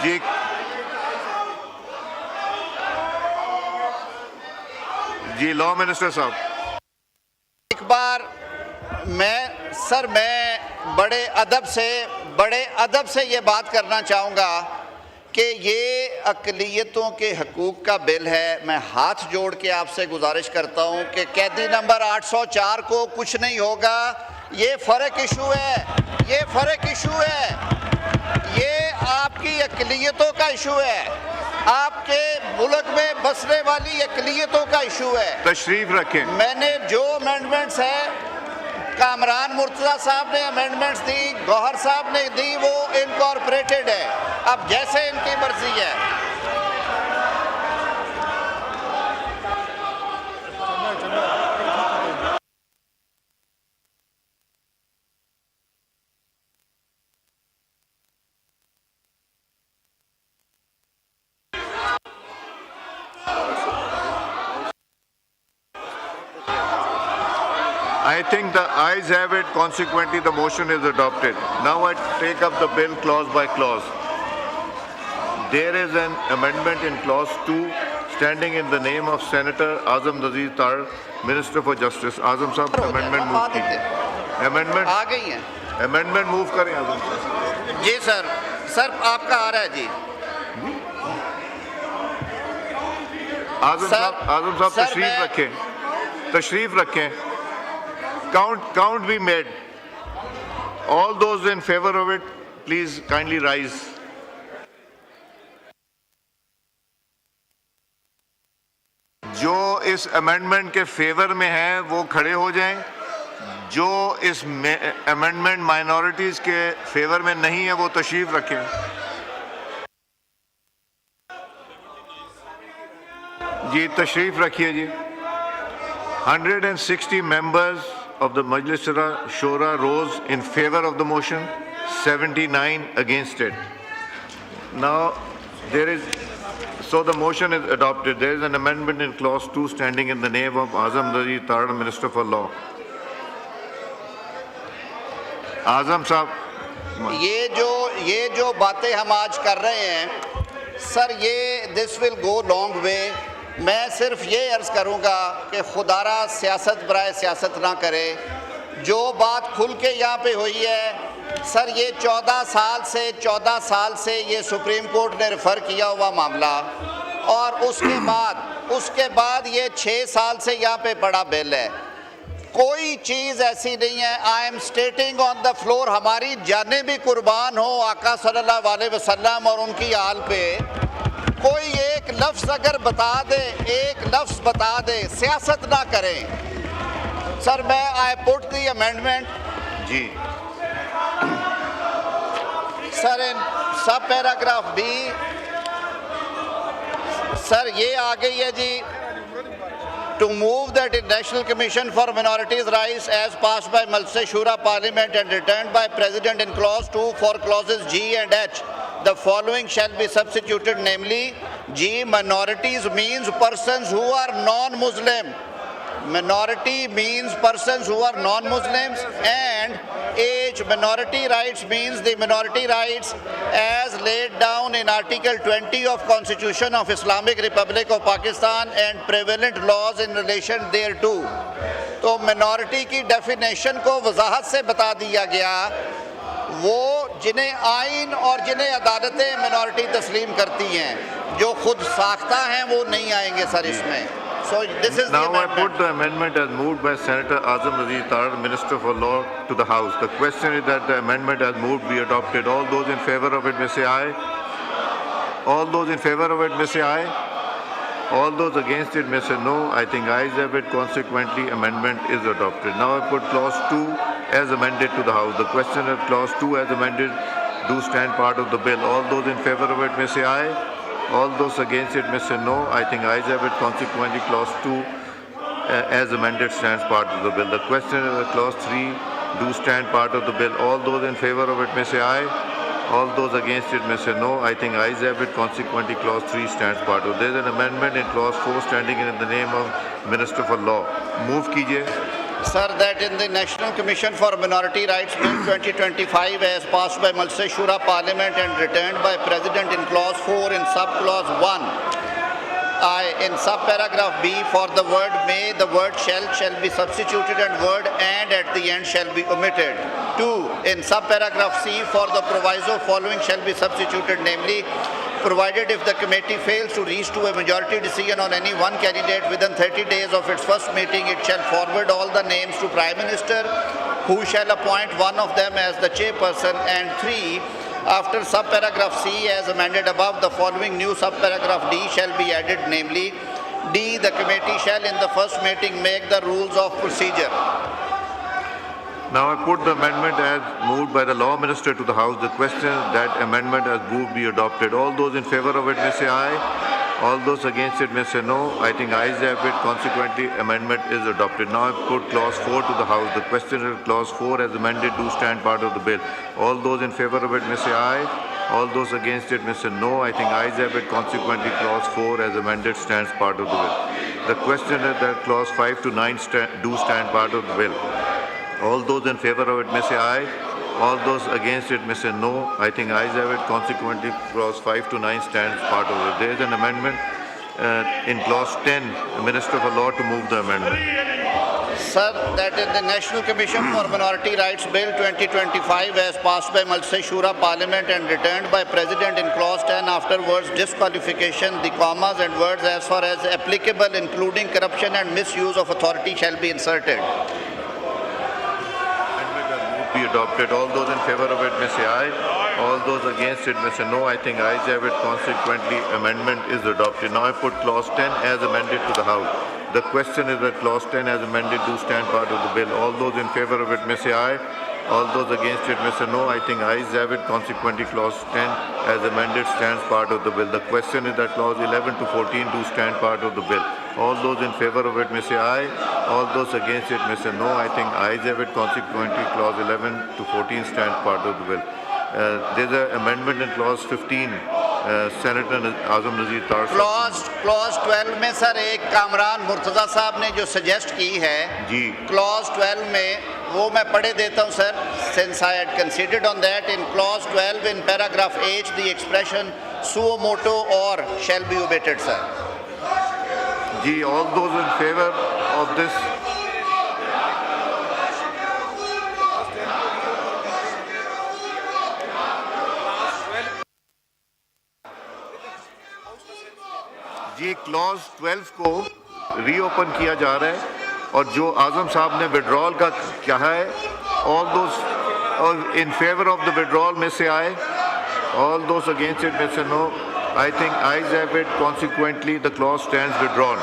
जी जी law minister साहब। एक बार मैं बड़े अदब से ये बात करना चाहूँगा कि ये अक़लियतों के हकूक़ का बिल है। मैं हाथ जोड़ के आपसे गुजारिश करता हूँ कि कैदी नंबर 804 को कुछ नहीं होगा। ये फ़र्क इशू है, ये आपकी अक़लियतों का इशू है, आपके मुल्क में बसने वाली अक़लियतों का इशू है। तशरीफ रखें। मैंने जो अमेंडमेंट्स है, कामरान मुर्तज़ा साहब ने अमेंडमेंट्स दी, गौहर साहब ने दी, वो इनकॉर्पोरेटेड है। अब जैसे इनकी मर्जी है। I think the ayes have it. Consequently, the motion is adopted. Now I take up the bill clause by clause. There is an amendment in clause 2 standing in the name of Senator Azam Nazir Tar, Minister for Justice. Azam Sahab, amendment move कीजिए. Amendment आ गई हैं। Amendment move करें Azam Sahab. जी sir आपका आ रहा है जी। Azam Sahab तशरीफ रखें. Count be made. All those in favor of it, please kindly rise. जो इस अमेंडमेंट के फेवर में हैं वो खड़े हो जाएं, जो इस अमेंडमेंट माइनॉरिटीज के फेवर में नहीं है वो तशरीफ रखें. जी तशरीफ रखिए जी. 160 members of the Majlis Shura rose in favor of the motion, 79 against it. Now so the motion is adopted. There is an amendment in clause 2 standing in the name of Azam Nazir Tar, Minister for Law. Azam Sahab. ये जो बातें हम आज कर रहे हैं sir, ये this will go long way. मैं सिर्फ ये अर्ज़ करूँगा कि खुदारा सियासत बराए सियासत ना करे. जो बात खुल के यहाँ पे हुई है सर, ये 14 साल से ये सुप्रीम कोर्ट ने रेफ़र किया हुआ मामला, और उसके बाद ये 6 साल से यहाँ पे बड़ा बिल है. कोई चीज़ ऐसी नहीं है. I am स्टेटिंग on the floor, हमारी जानें भी कुर्बान हो आका सल्लल्लाहु अलैहि वसल्लम और उनकी आल पे. कोई एक लफ्ज़ अगर बता दे, सियासत ना करें सर. मैं I put the amendment G sir in sub paragraph B. Sir ये आ गई है जी. To move that in National Commission for Minorities' Rights as passed by Majlis Shura Parliament and returned by President in clause 2 for clauses G and H, the following shall be substituted, namely G, minorities means persons who are non-Muslim. Minority means persons who are non-Muslims, and H, minority rights means the minority rights as laid down in Article 20 of Constitution of Islamic Republic of Pakistan and prevalent laws in relation thereto. तो minority की definition को वजाहत से बता दिया गया. वो जिन्हें आइन और जिन्हें अदालतें minority तस्लीम करती हैं, जो खुद साख्ता हैं वो नहीं आएंगे सर इसमें. So this is now I put the amendment as moved by Senator Azam Nazir Tar, Minister for Law, to the House. The question is that the amendment as moved be adopted. All those in favor of it may say aye. All those in favor of it may say aye. All those against it may say no. I think ayes have it. Consequently, amendment is adopted. Now I put clause 2 as amended to the House. The question of clause 2 as amended do stand part of the bill. All those in favor of it may say aye. All those against it may say no. I think ayes have it. Consequently, clause 2 as amended stands part of the bill. The question of clause 3 do stand part of the bill. All those in favor of it may say aye. All those against it may say no. I think ayes have it. Consequently, clause 3 stands part of. There is an amendment in clause 4 standing in the name of Minister for Law. Move कीजिए. Sir, that in the National Commission for Minority Rights Bill 2025 as passed by Majlis Shura Parliament and returned by President in clause subclause 1. In subparagraph B, for the word may, the word shall be substituted and word and at the end shall be omitted. 2. In subparagraph C, for the proviso following shall be substituted, namely, provided if the committee fails to reach to a majority decision on any one candidate within 30 days of its first meeting, it shall forward all the names to Prime Minister, who shall appoint one of them as the chairperson. And 3. After subparagraph C as amended above, the following new subparagraph D shall be added, namely, D. The committee shall in the first meeting make the rules of procedure. Now I put the amendment as moved by the Law Minister to the House. The question that amendment as moved be adopted. All those in favor of it may say aye. All those against it may say no. I think ayes have it. Consequently, amendment is adopted. Now I put clause 4 to the House. The question is clause 4 as amended do stand part of the bill. All those in favor of it may say aye. All those against it may say no. I think ayes have it. Consequently, clause 4 as amended stands part of the bill. The question is that clause 5 to 9 do stand part of the bill. All those in favor of it may say aye. All those against it may say no. I think ayes have it. Consequently, clause 5 to 9 stands part of it. There is an amendment in clause 10, the Minister for Law to move the amendment. Sir, that is the National Commission for Minority Rights Bill 2025 as passed by Malse Shura Parliament and returned by President in clause 10 after words disqualification, the commas and words as far as applicable including corruption and misuse of authority shall be inserted. Be adopted. All those in favor of it may say aye. All those against it may say no. I think ayes have it. Consequently, amendment is adopted. Now I put clause 10 as amended to the House. The question is that clause 10 as amended do stand part of the bill. All those in favor of it may say aye. All those against it may say no. I think ayes have it. Consequently, clause 10 as amended stands part of the bill. The question is that clause 11 to 14 do stand part of the bill. All those in favor of it may say aye. All those against it may say no. I think ayes have it. Consequently, clause 11 to 14 stand part of the bill. There's an amendment in clause 15. Senator Azam Nazir Tar. Clause 12 में sir एक कामरान मुर्तजा साहब ने जो suggest की है जी clause 12 में वो मैं पढ़े देता हूँ sir. Since I had considered on that, in clause 12 in paragraph H the expression suo motu or shall be omitted, sir. जी, all those in favor of this. जी, क्लॉज 12 को रीओपन किया जा रहा है और जो आजम साहब ने विड्रॉल का कहा है, all those in favour of the withdrawal में से आए, ऑल दोस अगेंस्ट इट में से no. I think ayes have it. Consequently, the clause stands withdrawn.